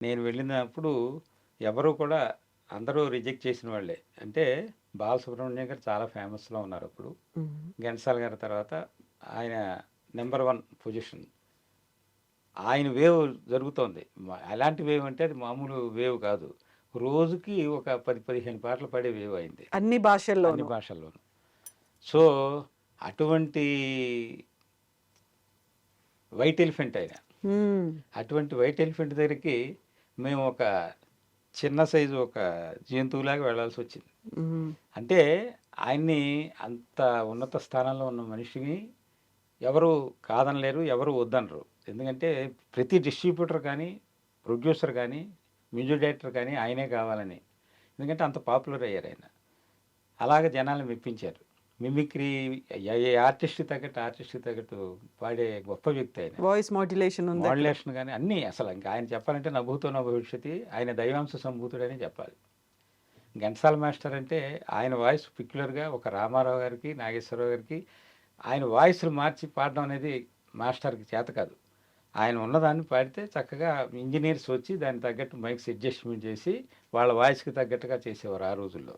నేను వెళ్ళినప్పుడు ఎవరు కూడా అందరూ రిజెక్ట్ చేసిన వాళ్ళే. అంటే బాలసుబ్రహ్మణ్యం గారు చాలా ఫేమస్‌లో ఉన్నారప్పుడు. హ్మ్. ఘంటసాల గారి తర్వాత ఆయన నంబర్ 1 పొజిషన్. ఆయన వేవ్ జరుగుతోంది. ఎలాంటి వేవ్ అంటే అది మామూలు వేవ్ కాదు. రోజుకి ఒక 10, 15 పాటలు పాడే వేవ్ ఆయనది. అన్ని అన్ని భాషల్లోనూ. భాషల్లోనూ. సో, అటువంటి వైట్ ఎలిఫెంట్ ఆయన. హ్మ్. అటువంటి వైట్ ఎలిఫెంట్ దగ్గరికి మేము ఒక చిన్న సైజు ఒక జంతువులాగా వెళ్ళాల్సొచ్చింది. హ్మ్. అంటే ఆయన్ని అంత ఉన్నత స్థానంలో ఉన్న మనిషిని ఎవరు కాదనలేరు, ఎవరు వద్దనరు. ఎందుకంటే ప్రతి డిస్ట్రిబ్యూటర్ కానీ, ప్రొడ్యూసర్ కానీ, మ్యూజిక్ డైరెక్టర్ కానీ ఆయనే కావాలని. ఎందుకంటే అంత పాపులర్ అయ్యారాయన. అలాగ జనాల్ని మెప్పించారు. మిమిక్రీ ఏ ఆర్టిస్ట్‌కి తగ్గట్టు పాడే గొప్ప వ్యక్తి ఆయన. Voice modulation ఉందక్కడ. మోడ్యులేషన్ గాని అన్నీ అసలు ఇంక ఆయన చెప్పాలంటే 'నభూతో నభవిష్యతి' ఆయన దైవాంశ సంభూతుడనే చెప్పాలి. ఘంటసాల మాస్టర్ అంటే ఆయన వాయిస్ పెక్యులర్‌గా ఒక రామారావు గారికి, నాగేశ్వరరావు గారికి ఆయన వాయిస్‌లు మార్చి పాడడం అనేది మాస్టర్‌కి చేత కాదు. ఆయన ఉన్నదాన్ని పాడితే చక్కగా ఇంజినీర్స్ వచ్చి దానికి తగ్గట్టు మైక్స్ అడ్జస్ట్‌మెంట్ చేసి వాళ్ళ వాయిస్‌కి తగ్గట్టుగా చేసేవారు ఆ రోజుల్లో.